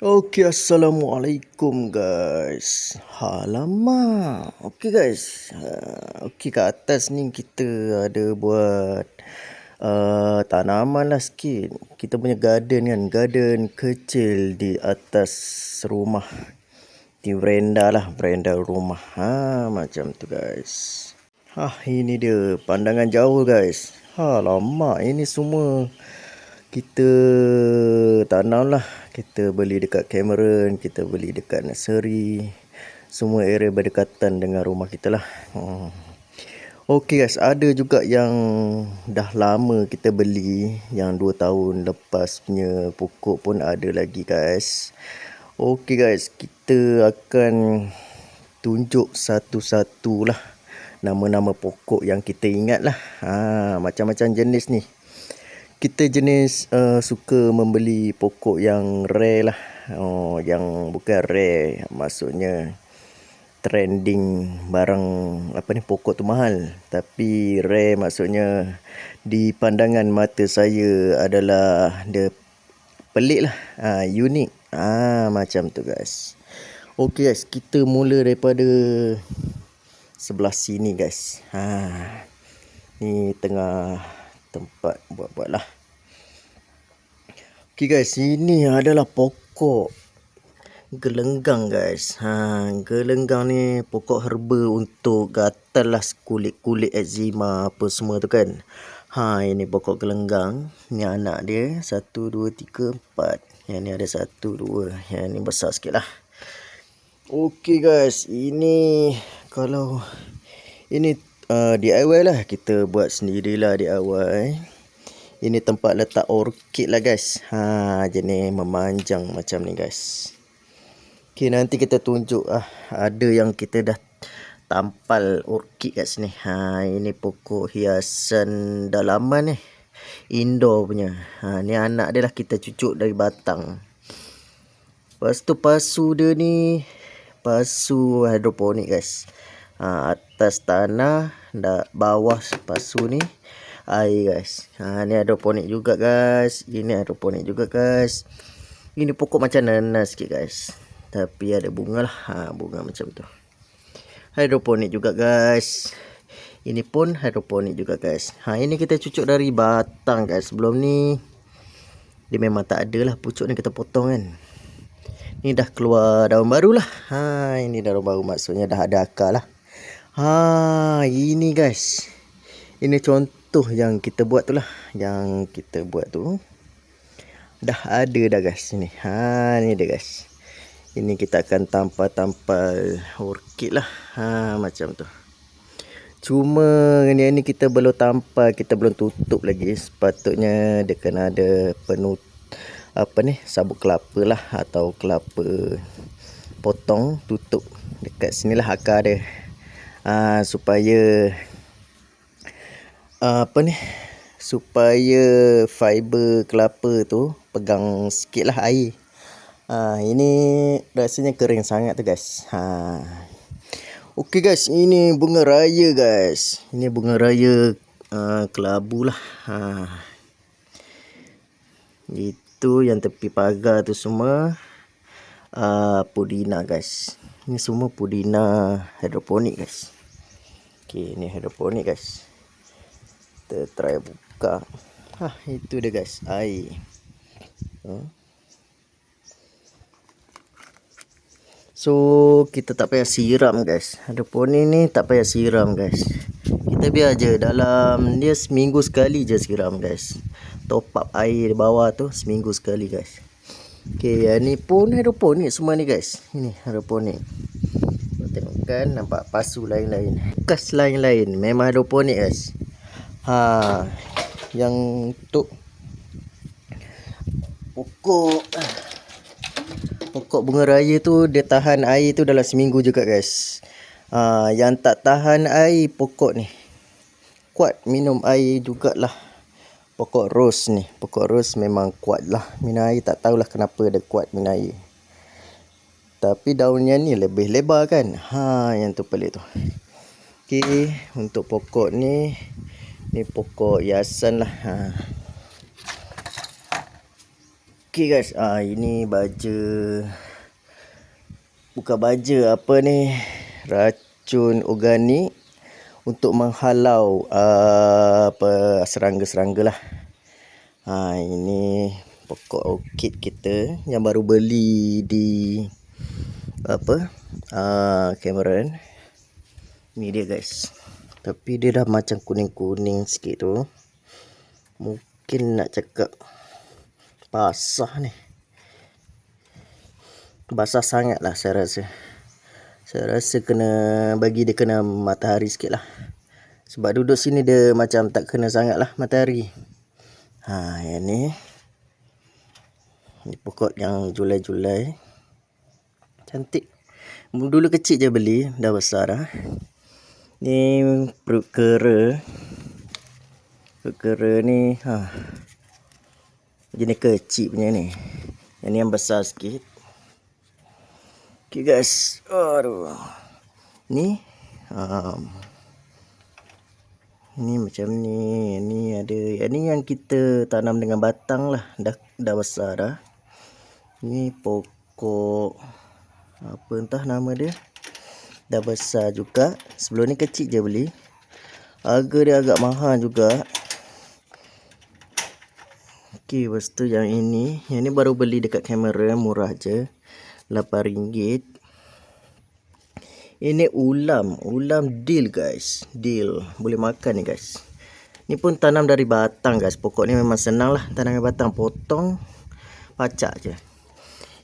Okey, Assalamualaikum guys. Alamak. Okey guys. Okey, kat atas ni kita ada buat tanaman lah sikit. Kita punya garden kan. Garden kecil di atas rumah. Di veranda lah. Veranda rumah. Macam tu guys. Ini dia. Pandangan jauh guys. Alamak. Ini semua kita tanam lah. Kita beli dekat Cameron, kita beli dekat nursery. Semua area berdekatan dengan rumah kita lah. Okey guys, ada juga yang dah lama kita beli, yang 2 tahun lepas punya pokok pun ada lagi guys. Okey guys, kita akan tunjuk satu-satu lah nama-nama pokok yang kita ingat lah. Macam-macam jenis ni. Kita jenis suka membeli pokok yang rare lah. Yang bukan rare, maksudnya trending barang pokok tu mahal. Tapi rare maksudnya di pandangan mata saya adalah dia pelik lah, unik. Macam tu guys. Okey guys, kita mula daripada sebelah sini guys. Ni tengah tempat buat-buat lah. Okay guys, ini adalah pokok gelenggang guys. Gelenggang ni pokok herba untuk gatal lah, kulit-kulit eczema apa semua tu kan. Ini pokok gelenggang. Ni anak dia 1, 2, 3, 4. Yang ni ada 1, 2. Yang ni besar sikit lah. Okay guys, ini kalau ini DIY lah. Kita buat sendirilah DIY. Ini tempat letak orkid lah guys. Jenis memanjang macam ni guys. Okay, nanti kita tunjuk ada yang kita dah tampal orkid kat sini. Ini pokok hiasan dalaman ni. Indoor punya. Ni anak dia lah, kita cucuk dari batang. Lepas tu pasu dia ni pasu hidroponik guys. Atas tanah, bawah pasu ni air guys. Ni hidroponik juga guys. Ini hidroponik juga guys. Ini pokok macam nanas sikit guys, tapi ada bunga lah. Bunga macam tu. Hidroponik juga guys. Ini pun hidroponik juga guys. Ini kita cucuk dari batang guys. Sebelum ni dia memang tak ada lah, pucuk ni kita potong kan. Ni dah keluar daun baru lah. Ini daun baru, maksudnya dah ada akar lah. Ini guys, ini contoh yang kita buat tu lah. Yang kita buat tu dah ada dah guys. Ni dia guys. Ini kita akan tampal-tampal orkid lah. Macam tu. Cuma ni kita belum tampal, kita belum tutup lagi. Sepatutnya dia kena ada sabuk kelapa lah, atau kelapa potong tutup dekat sinilah akar dia. Supaya supaya fiber kelapa tu pegang sikit lah air. Ini rasanya kering sangat tu guys. Okey guys, ini bunga raya guys. Ini bunga raya kelabu lah. Itu yang tepi pagar tu semua pudina guys. Ini semua pudina hidroponik guys. Okey, ni hidroponik guys. Kita try buka. Itu dia guys, air. So kita tak payah siram guys. Hidroponik ni tak payah siram guys. Kita biar je dalam dia seminggu sekali je siram guys. Top up air di bawah tu seminggu sekali guys. Okey, yang ni pun hidroponik semua ni guys. Ini hidroponik. Tengok kan, nampak pasu lain-lain, bekas lain-lain. Memang hidroponik guys. Yang untuk pokok bunga raya tu, dia tahan air tu dalam seminggu juga guys. Yang tak tahan air pokok ni kuat minum air jugalah. Pokok ros ni, pokok ros memang kuat lah minum air. Tak tahulah kenapa dia kuat minum air. Tapi daunnya ni lebih lebar kan. Yang tu pelik tu. Okey, untuk pokok ni pokok hiasan lah. Okay guys, ini baja, bukan baja, apa ni, racun organik untuk menghalau apa serangga-serangga lah. Ini pokok orchid kita yang baru beli di apa Cameron. Ni dia guys. Tapi dia dah macam kuning-kuning sikit tu. Mungkin nak cakap basah ni. Basah sangat lah saya rasa. Saya rasa kena bagi dia kena matahari sikit lah. Sebab duduk sini dia macam tak kena sangat lah matahari. Yang ni. Ni pokok yang julai-julai. Cantik. Dulu kecil je beli, dah besar dah. Ni perut kera. Perut kera ni jenis kecil punya ni. Yang ni yang besar sikit. Okay guys. Aduh. Ni ni macam ni. Ni ada. Yang ni yang kita tanam dengan batang lah. Dah besar dah. Ni pokok apa entah nama dia. Dah besar juga. Sebelum ni kecil je beli. Harga dia agak mahal juga. Okey, lepas tu yang ini. Yang ni baru beli dekat kamera. Murah je. RM8. Ini ulam. Ulam dill guys. Dill. Boleh makan ni guys. Ni pun tanam dari batang guys. Pokok ni memang senang lah. Tanam dari batang. Potong. Pacak je.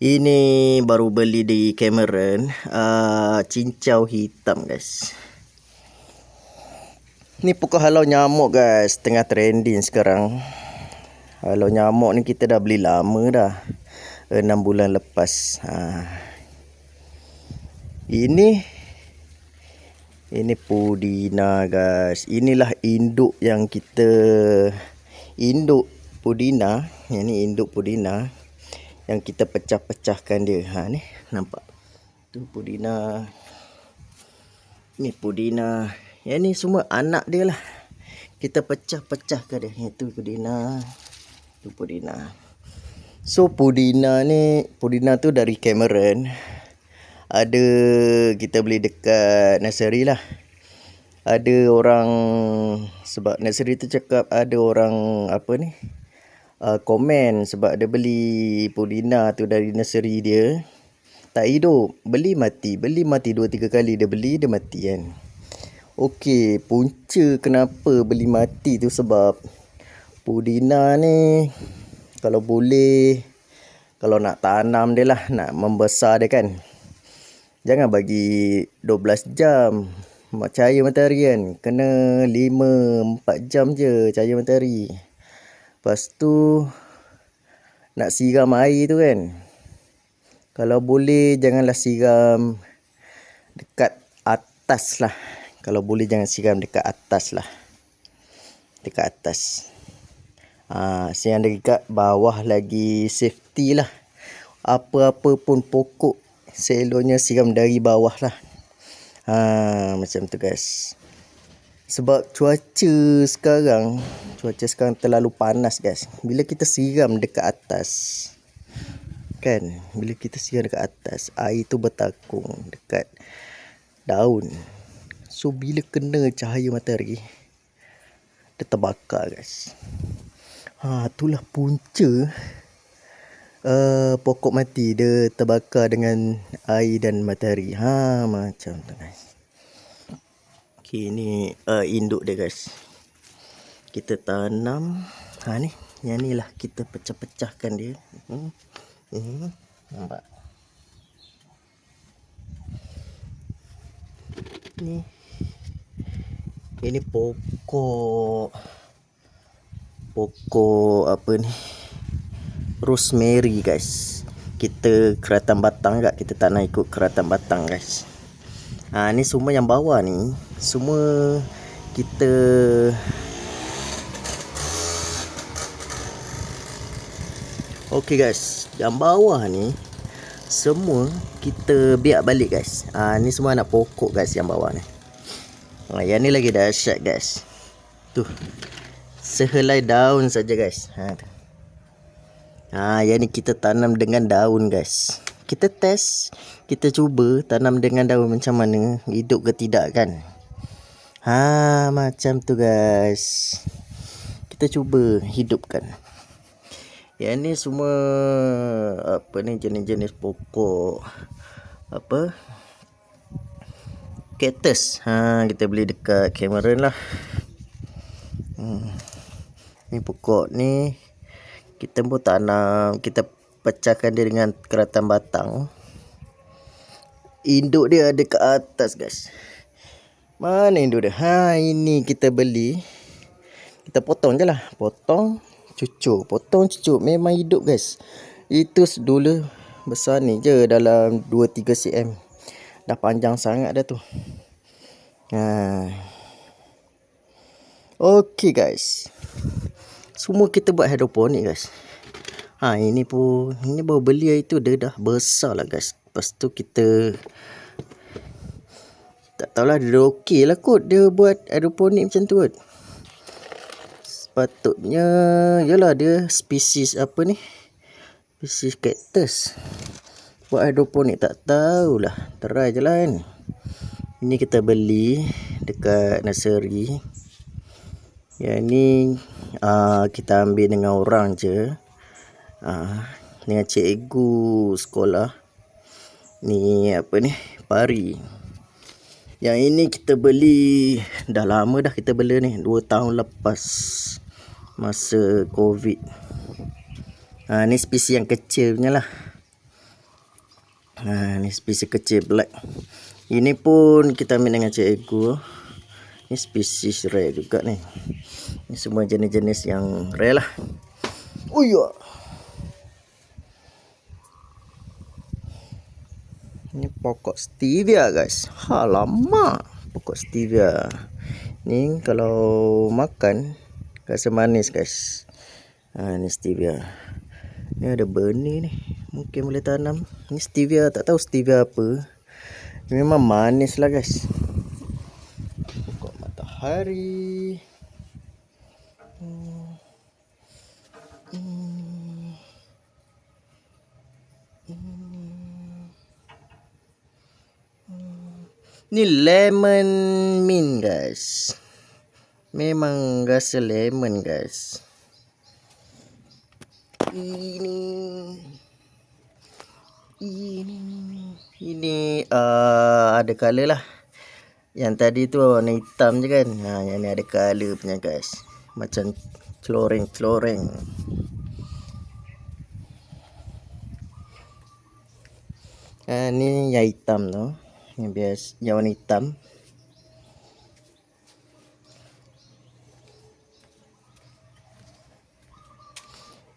Ini baru beli di Cameron. Cincau hitam guys. Ni pokok halau nyamuk guys. Tengah trending sekarang. Halau nyamuk ni kita dah beli lama dah. 6 bulan lepas. Ini pudina guys. Inilah induk yang kita. Induk pudina. Yang ni induk pudina. Yang kita pecah-pecahkan dia. Ni nampak. Tu pudina. Ni pudina. Yang ni semua anak dia lah. Kita pecah-pecahkan dia. Itu pudina. Tu pudina. So pudina ni. Pudina tu dari Cameron. Ada kita beli dekat nursery lah. Ada orang. Sebab nursery tu cakap ada orang apa ni. Komen sebab dia beli pudina tu dari nursery dia. Tak hidup. Beli mati 2-3 kali dia beli dia mati kan. Okey, punca kenapa beli mati tu sebab pudina ni kalau boleh, kalau nak tanam dia lah, nak membesar dia kan, jangan bagi 12 jam cahaya matahari kan. Kena 5-4 jam je cahaya matahari. Lepas tu nak siram air tu kan. Kalau boleh janganlah siram dekat atas lah. Kalau boleh jangan siram dekat atas lah. Dekat atas. Yang dekat bawah lagi safety lah. Apa-apa pun pokok seloknya siram dari bawah lah. Macam tu guys. Sebab cuaca sekarang terlalu panas guys. Bila kita siram dekat atas kan, bila kita siram dekat atas, air tu bertakung dekat daun. So bila kena cahaya matahari, dia terbakar guys. Itulah punca pokok mati. Dia terbakar dengan air dan matahari. Macam tu guys. Okay, ni induk dia guys. Kita tanam. Ni. Yang ni lah kita pecah-pecahkan dia. Nampak. Ni. Ini pokok apa ni? Rosemary guys. Kita keratan batang kat. Kita tanam ikut keratan batang guys. Ni semua yang bawah ni. Semua kita okey guys. Yang bawah ni semua kita biak balik guys. Ni semua anak pokok guys yang bawah ni. Yang ni lagi dahsyat guys. Tuh. Sehelai daun saja guys. Yang ni kita tanam dengan daun guys. Kita test, kita cuba tanam dengan daun macam mana, hidup ke tidak kan. Macam tu guys. Kita cuba hidupkan. Yang ni semua jenis-jenis pokok cactus. Kita beli dekat Cameron lah. Ni pokok ni kita pun tanam, kita pecahkan dia dengan keratan batang. Induk dia ada ke atas guys. Mana induk dia? Ini kita beli. Kita potong je lah. Potong, cucuk. Potong, cucuk. Memang hidup guys. Itu dulu besar ni je, dalam 2-3 cm. Dah panjang sangat dah tu. Okay guys. Semua kita buat hidroponik guys. Ini baru beli hari tu, dia dah besar lah guys. Lepas tu kita tak tahulah, dia okey lah kot dia buat hidroponik macam tu kot. Sepatutnya yalah, dia spesies spesies cactus. Buat hidroponik tak tahulah, try je lah kan. Ini kita beli dekat nursery. Yang ni kita ambil dengan orang je. Dengan cikgu sekolah. Ni pari. Yang ini kita beli dah lama dah, kita beli ni 2 tahun lepas, masa Covid. Ni spesies yang kecil punya lah. Ni spesies kecil black. Ini pun kita ambil dengan cikgu. Ni spesies rare juga ni. Ni semua jenis-jenis yang rare lah. Ini pokok stevia guys. Alamak, pokok stevia. Ni kalau makan rasa manis guys. Ni stevia. Ni ada benih ni, mungkin boleh tanam. Ni stevia, tak tahu stevia apa. Memang manis lah guys. Pokok matahari. Ni lemon mint guys. Memang rasa lemon guys. Ini ada color lah. Yang tadi tu warna hitam je kan. Yang ni ada color punya guys. Macam celoreng-celoreng. Ni yang hitam tu. Yang biasa, yang warna hitam.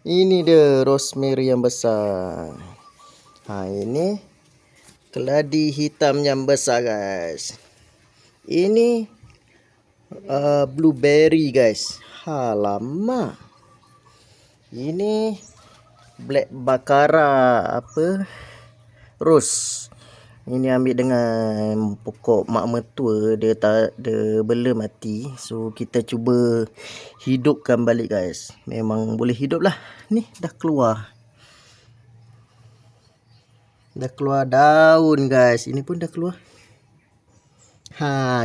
Ini dia rosemary yang besar. Ini keladi hitam yang besar guys. Ini blueberry guys. Lama. Ini black bakara rose. Ini ambil dengan pokok mak mertua, dia bela mati. So kita cuba hidupkan balik guys. Memang boleh hidup lah. Ni dah keluar. Dah keluar daun guys. Ini pun dah keluar.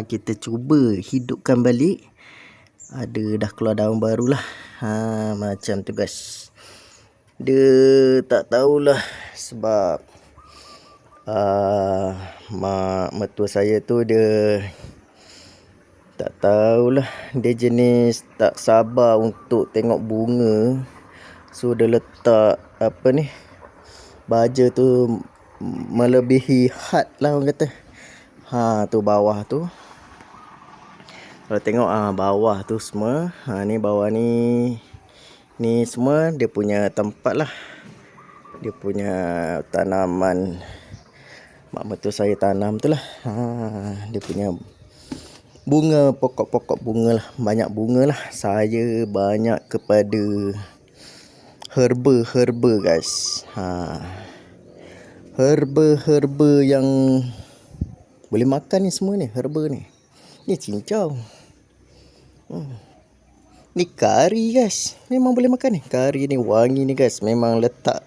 Kita cuba hidupkan balik. Dah keluar daun baru lah. Macam tu guys. Dia tak tahulah sebab mak mertua saya tu dia tak tahulah, dia jenis tak sabar untuk tengok bunga. So dia letak baja tu melebihi had lah orang kata. Tu bawah tu. Kalau tengok bawah tu semua, ni bawah ni semua dia punya tempat lah. Dia punya tanaman mak mertua saya tanam tu lah. Dia punya bunga, pokok-pokok bunga lah. Banyak bunga lah. Saya banyak kepada herba guys. Herba yang boleh makan ni semua ni. Herba ni. Ni cincau. Ni kari guys. Memang boleh makan ni. Kari ni wangi ni guys. Memang letak.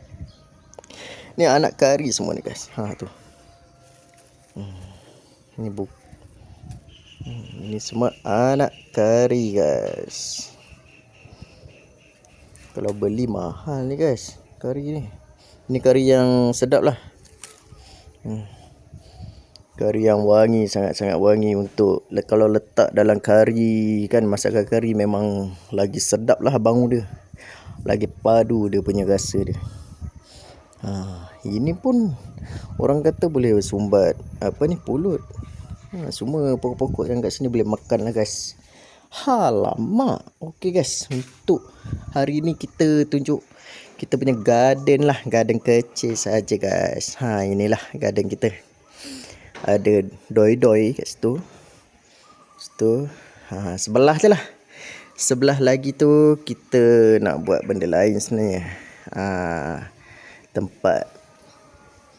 Ni anak kari semua ni guys. Tu. Ini ini semua anak kari guys. Kalau beli mahal ni guys. Kari ni. Ini kari yang sedap lah. Kari yang wangi, sangat-sangat wangi untuk kalau letak dalam kari kan, masakan kari memang lagi sedap lah bau dia. Lagi padu dia punya rasa dia. Ini pun orang kata boleh sumbat pulut. Semua pokok-pokok yang kat sini boleh makan lah guys. Alamak. Okey guys, untuk hari ni kita tunjuk kita punya garden lah, garden kecil saja guys. Inilah garden kita. Ada doi-doi kat situ. Sebelah je lah. Sebelah lagi tu kita nak buat benda lain sebenarnya. Tempat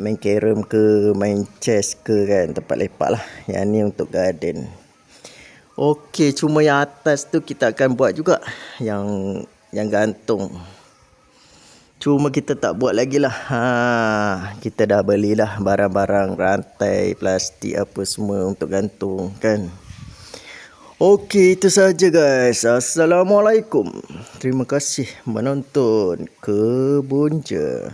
main carom ke, main chess ke kan, tempat lepak lah. Yang ni untuk garden. Okey, cuma yang atas tu kita akan buat juga yang gantung. Cuma kita tak buat lagi lah. Kita dah belilah barang-barang rantai, plastik apa semua untuk gantung kan. Okey, itu saja guys. Assalamualaikum. Terima kasih menonton Kebun Je.